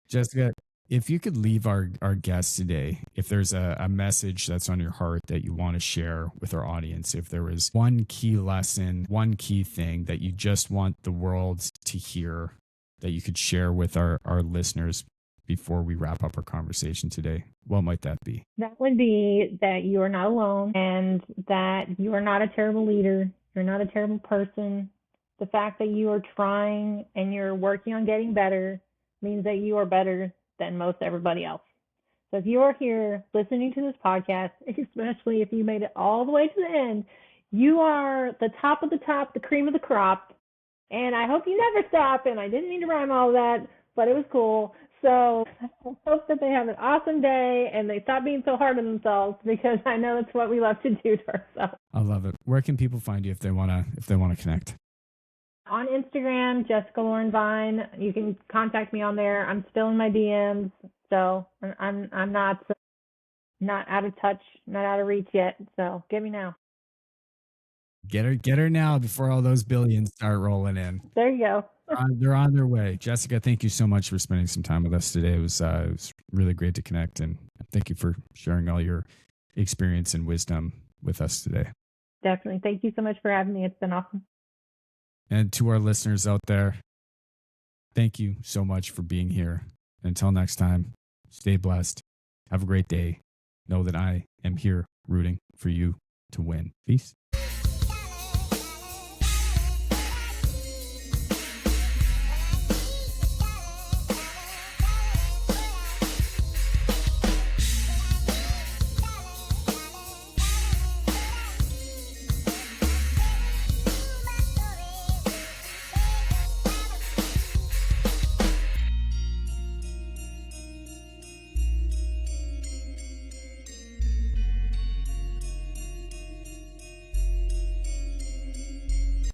Jessica, if you could leave our guests today, if there's a message that's on your heart that you want to share with our audience, if there was one key lesson, one key thing that you just want the world to hear that you could share with our listeners before we wrap up our conversation today, what might that be? That would be that you are not alone and that you are not a terrible leader. You're not a terrible person. The fact that you are trying and you're working on getting better means that you are better than most everybody else. So if you are here listening to this podcast, especially if you made it all the way to the end, you are the top of the top, the cream of the crop. And I hope you never stop. And I didn't mean to rhyme all of that, but it was cool. So I hope that they have an awesome day and they stop being so hard on themselves, because I know that's what we love to do to ourselves. I love it. Where can people find you if they wanna connect? On Instagram, Jessica Lauren Vine. You can contact me on there. I'm still in my DMs, so I'm not out of touch, not out of reach yet. So get me now. Get her now before all those billions start rolling in. There you go. They're on their way. Jessica, thank you so much for spending some time with us today. It was really great to connect, and thank you for sharing all your experience and wisdom with us today. Definitely. Thank you so much for having me. It's been awesome. And to our listeners out there, thank you so much for being here. Until next time, stay blessed. Have a great day. Know that I am here rooting for you to win. Peace.